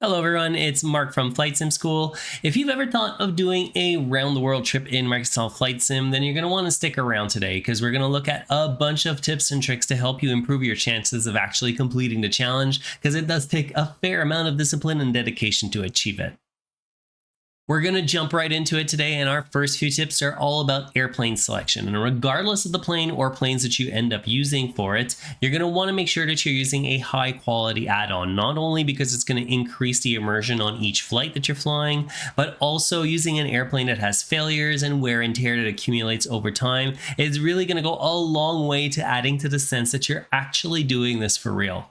Hello everyone, it's Mark from Flight Sim School. If you've ever thought of doing a round the world trip in Microsoft Flight Sim, then you're going to want to stick around today because we're going to look at a bunch of tips and tricks to help you improve your chances of actually completing the challenge, because it does take a fair amount of discipline and dedication to achieve it. We're going to jump right into it today, and our first few tips are all about airplane selection. And regardless of the plane or planes that you end up using for it, you're going to want to make sure that you're using a high quality add-on, not only because it's going to increase the immersion on each flight that you're flying, but also using an airplane that has failures and wear and tear that accumulates over time is really going to go a long way to adding to the sense that you're actually doing this for real.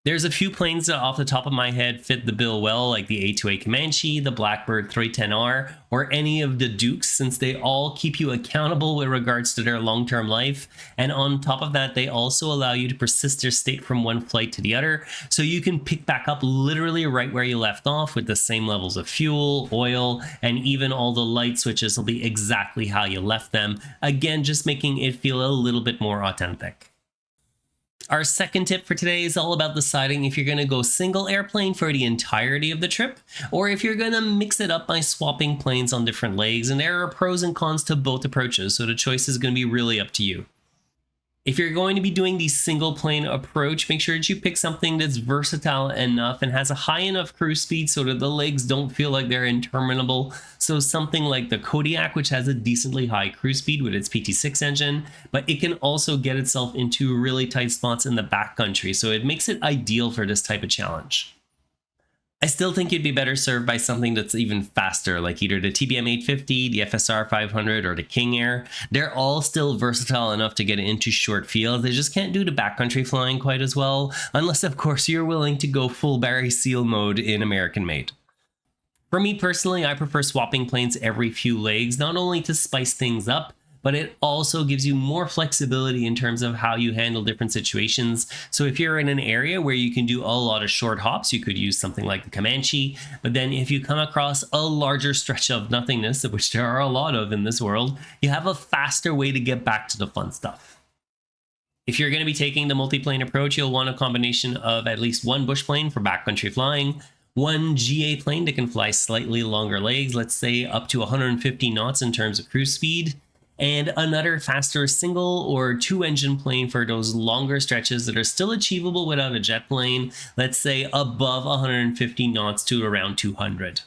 There's a few planes that off the top of my head fit the bill well, like the A2A Comanche, the Blackbird 310R, or any of the Dukes, since they all keep you accountable with regards to their long-term life. And on top of that, they also allow you to persist their state from one flight to the other, so you can pick back up literally right where you left off with the same levels of fuel, oil, and even all the light switches will be exactly how you left them. Again, just making it feel a little bit more authentic. Our second tip for today is all about deciding if you're going to go single airplane for the entirety of the trip, or if you're going to mix it up by swapping planes on different legs, and there are pros and cons to both approaches, so the choice is going to be really up to you. If you're going to be doing the single plane approach, make sure that you pick something that's versatile enough and has a high enough cruise speed so that the legs don't feel like they're interminable. So something like the Kodiak, which has a decently high cruise speed with its PT6 engine, but it can also get itself into really tight spots in the backcountry, so it makes it ideal for this type of challenge. I still think you'd be better served by something that's even faster, like either the TBM 850, the FSR 500, or the King Air. They're all still versatile enough to get into short fields. They just can't do the backcountry flying quite as well, unless of course you're willing to go full Barry Seal mode in American made. For me personally, I prefer swapping planes every few legs, not only to spice things up, but it also gives you more flexibility in terms of how you handle different situations. So if you're in an area where you can do a lot of short hops, you could use something like the Comanche. But then if you come across a larger stretch of nothingness, of which there are a lot of in this world, you have a faster way to get back to the fun stuff. If you're going to be taking the multi-plane approach, you'll want a combination of at least one bush plane for backcountry flying, one GA plane that can fly slightly longer legs, let's say up to 150 knots in terms of cruise speed, and another faster single or two engine plane for those longer stretches that are still achievable without a jet plane, let's say above 150 knots to around 200.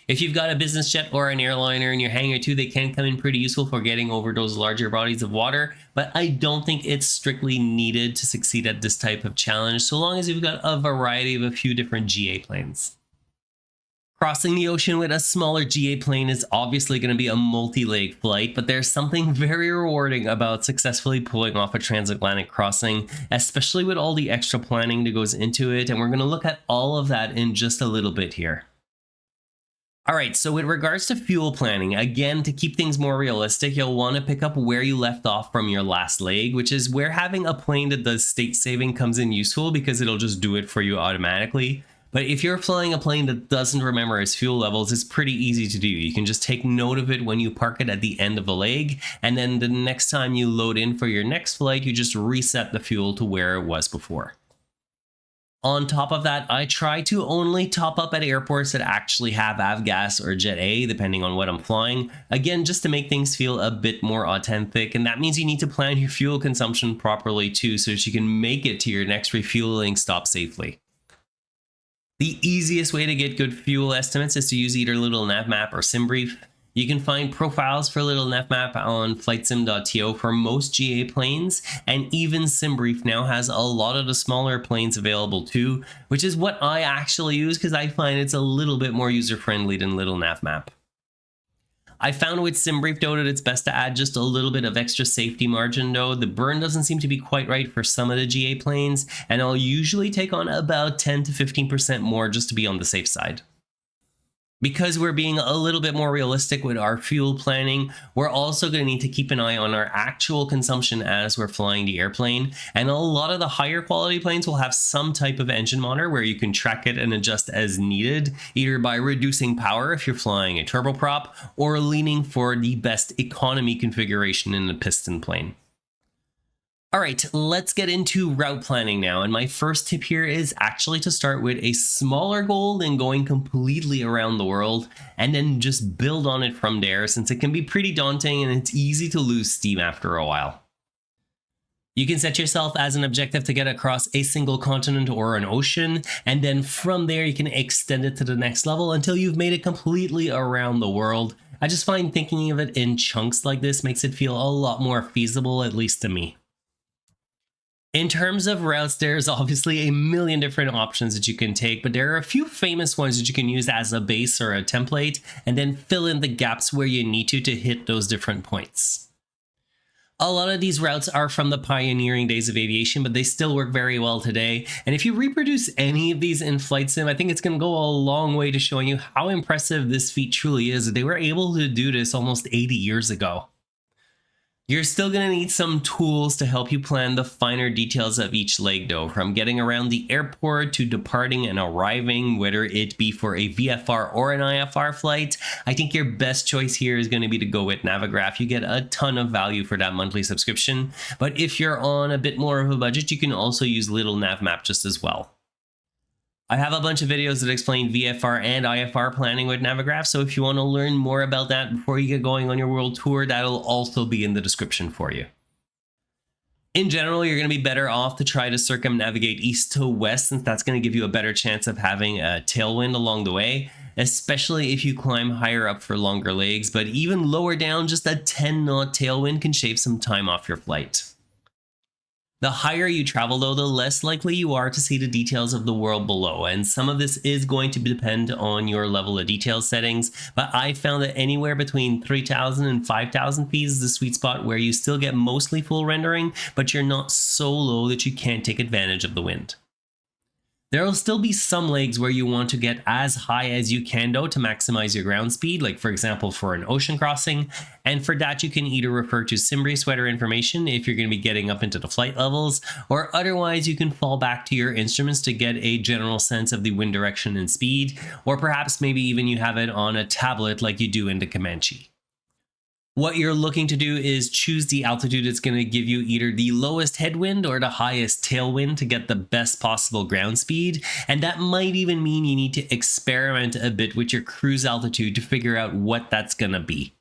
If you've got a business jet or an airliner in your hangar too, they can come in pretty useful for getting over those larger bodies of water, but I don't think it's strictly needed to succeed at this type of challenge, so long as you've got a variety of a few different GA planes. Crossing the ocean with a smaller GA plane is obviously going to be a multi-leg flight, but there's something very rewarding about successfully pulling off a transatlantic crossing, especially with all the extra planning that goes into it, and we're going to look at all of that in just a little bit here. Alright, so with regards to fuel planning, again, to keep things more realistic, you'll want to pick up where you left off from your last leg, which is where having a plane that does state saving comes in useful because it'll just do it for you automatically. But if you're flying a plane that doesn't remember its fuel levels, it's pretty easy to do. You can just take note of it when you park it at the end of a leg, and then the next time you load in for your next flight, you just reset the fuel to where it was before. On top of that, I try to only top up at airports that actually have avgas or Jet A, depending on what I'm flying. Again, just to make things feel a bit more authentic, and that means you need to plan your fuel consumption properly too, so that you can make it to your next refueling stop safely. The easiest way to get good fuel estimates is to use either Little Navmap or SimBrief. You can find profiles for Little Navmap on flightsim.to for most GA planes, and even SimBrief now has a lot of the smaller planes available too, which is what I actually use because I find it's a little bit more user-friendly than Little Navmap. I found with SimBrief though that it's best to add just a little bit of extra safety margin though. The burn doesn't seem to be quite right for some of the GA planes, and I'll usually take on about 10 to 15% more just to be on the safe side. Because we're being a little bit more realistic with our fuel planning, we're also going to need to keep an eye on our actual consumption as we're flying the airplane. And a lot of the higher quality planes will have some type of engine monitor where you can track it and adjust as needed, either by reducing power if you're flying a turboprop, or leaning for the best economy configuration in the piston plane. All right, let's get into route planning now. And my first tip here is actually to start with a smaller goal than going completely around the world, and then just build on it from there, since it can be pretty daunting and it's easy to lose steam after a while. You can set yourself as an objective to get across a single continent or an ocean, and then from there you can extend it to the next level until you've made it completely around the world. I just find thinking of it in chunks like this makes it feel a lot more feasible, at least to me. In terms of routes, there's obviously a million different options that you can take, but there are a few famous ones that you can use as a base or a template, and then fill in the gaps where you need to hit those different points. A lot of these routes are from the pioneering days of aviation, but they still work very well today. And if you reproduce any of these in Flight Sim, I think it's going to go a long way to showing you how impressive this feat truly is. They were able to do this almost 80 years ago. You're still going to need some tools to help you plan the finer details of each leg though, from getting around the airport to departing and arriving, whether it be for a VFR or an IFR flight. I think your best choice here is going to be to go with Navigraph. You get a ton of value for that monthly subscription, but if you're on a bit more of a budget, you can also use Little Navmap just as well. I have a bunch of videos that explain VFR and IFR planning with Navigraph, so if you want to learn more about that before you get going on your world tour, that'll also be in the description for you. In general, you're going to be better off to try to circumnavigate east to west, since that's going to give you a better chance of having a tailwind along the way, especially if you climb higher up for longer legs, but even lower down, just a 10-knot tailwind can shave some time off your flight. The higher you travel though, the less likely you are to see the details of the world below, and some of this is going to depend on your level of detail settings, but I found that anywhere between 3,000 and 5,000 feet is the sweet spot where you still get mostly full rendering, but you're not so low that you can't take advantage of the wind. There will still be some legs where you want to get as high as you can though to maximize your ground speed, like for example for an ocean crossing, and for that you can either refer to SimBrace weather information if you're going to be getting up into the flight levels, or otherwise you can fall back to your instruments to get a general sense of the wind direction and speed, or perhaps maybe even you have it on a tablet like you do in the Comanche. What you're looking to do is choose the altitude that's going to give you either the lowest headwind or the highest tailwind to get the best possible ground speed, and that might even mean you need to experiment a bit with your cruise altitude to figure out what that's going to be.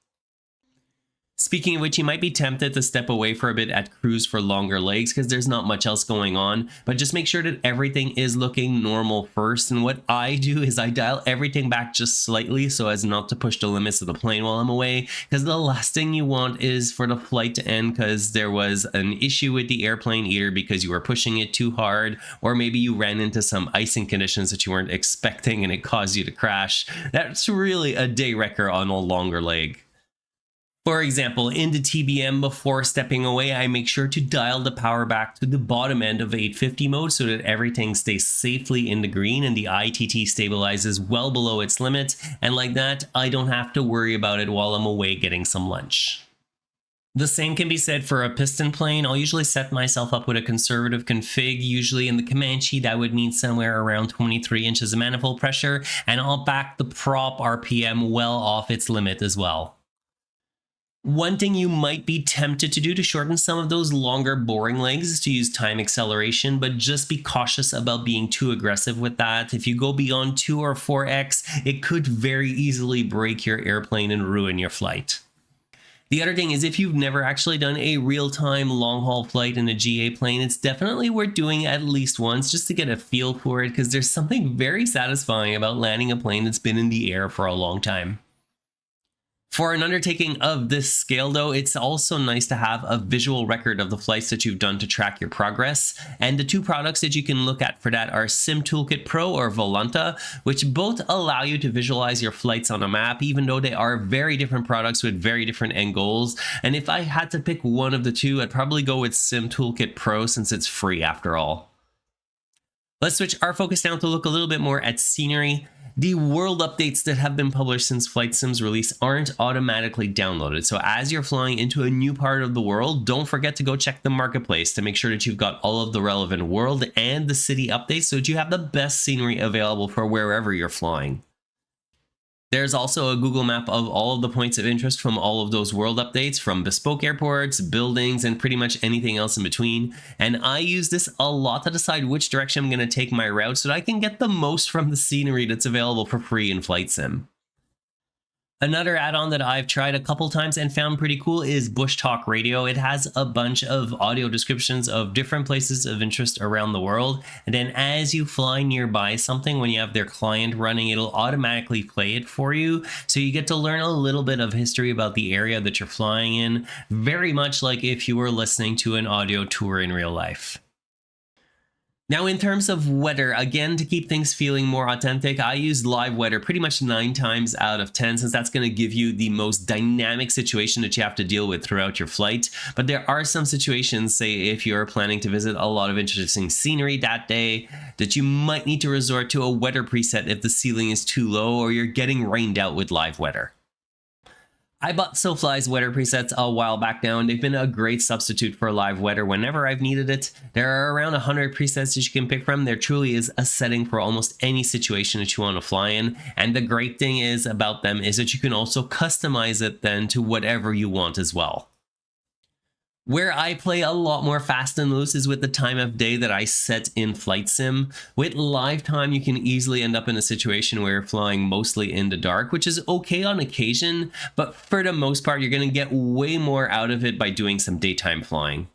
Speaking of which, you might be tempted to step away for a bit at cruise for longer legs because there's not much else going on, but just make sure that everything is looking normal first. And what I do is I dial everything back just slightly so as not to push the limits of the plane while I'm away, because the last thing you want is for the flight to end because there was an issue with the airplane, either because you were pushing it too hard or maybe you ran into some icing conditions that you weren't expecting and it caused you to crash. That's really a day wrecker on a longer leg. For example, in the TBM, before stepping away, I make sure to dial the power back to the bottom end of 850 mode so that everything stays safely in the green and the ITT stabilizes well below its limit, and like that, I don't have to worry about it while I'm away getting some lunch. The same can be said for a piston plane. I'll usually set myself up with a conservative config. Usually in the Comanche, that would mean somewhere around 23 inches of manifold pressure, and I'll back the prop RPM well off its limit as well. One thing you might be tempted to do to shorten some of those longer boring legs is to use time acceleration, but just be cautious about being too aggressive with that. If you go beyond 2 or 4x, it could very easily break your airplane and ruin your flight. The other thing is, if you've never actually done a real-time long-haul flight in a GA plane, it's definitely worth doing at least once just to get a feel for it, because there's something very satisfying about landing a plane that's been in the air for a long time. For an undertaking of this scale though, it's also nice to have a visual record of the flights that you've done to track your progress, and the two products that you can look at for that are Sim Toolkit Pro or Volanta, which both allow you to visualize your flights on a map, even though they are very different products with very different end goals. And if I had to pick one of the two, I'd probably go with Sim Toolkit Pro since it's free after all. Let's switch our focus now to look a little bit more at scenery. The world updates that have been published since Flight Sim's release aren't automatically downloaded, so as you're flying into a new part of the world, don't forget to go check the marketplace to make sure that you've got all of the relevant world and the city updates so that you have the best scenery available for wherever you're flying. There's also a Google map of all of the points of interest from all of those world updates, from bespoke airports, buildings, and pretty much anything else in between. And I use this a lot to decide which direction I'm going to take my route so that I can get the most from the scenery that's available for free in Flight Sim. Another add-on that I've tried a couple times and found pretty cool is Bush Talk Radio. It has a bunch of audio descriptions of different places of interest around the world. And then as you fly nearby something, when you have their client running, it'll automatically play it for you. So you get to learn a little bit of history about the area that you're flying in, very much like if you were listening to an audio tour in real life. Now, in terms of weather, again, to keep things feeling more authentic, I use live weather pretty much 9 times out of 10, since that's going to give you the most dynamic situation that you have to deal with throughout your flight. But there are some situations, say if you're planning to visit a lot of interesting scenery that day, that you might need to resort to a weather preset if the ceiling is too low or you're getting rained out with live weather. I bought SoFly's weather presets a while back now, and they've been a great substitute for live weather whenever I've needed it. There are around 100 presets that you can pick from. There truly is a setting for almost any situation that you want to fly in. And the great thing is about them is that you can also customize it then to whatever you want as well. Where I play a lot more fast and loose is with the time of day that I set in Flight Sim. With live time, you can easily end up in a situation where you're flying mostly in the dark, which is okay on occasion, but for the most part, you're going to get way more out of it by doing some daytime flying.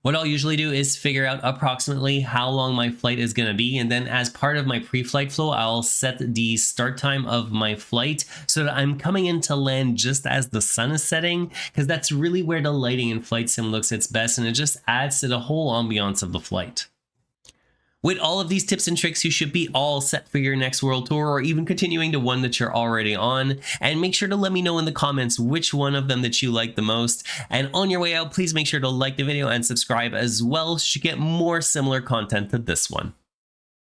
What I'll usually do is figure out approximately how long my flight is going to be, and then as part of my pre-flight flow, I'll set the start time of my flight so that I'm coming in to land just as the sun is setting, because that's really where the lighting in Flight Sim looks its best, and it just adds to the whole ambiance of the flight. With all of these tips and tricks, you should be all set for your next world tour, or even continuing the one that you're already on. And make sure to let me know in the comments which one of them that you like the most. And on your way out, please make sure to like the video and subscribe as well so you get more similar content to this one.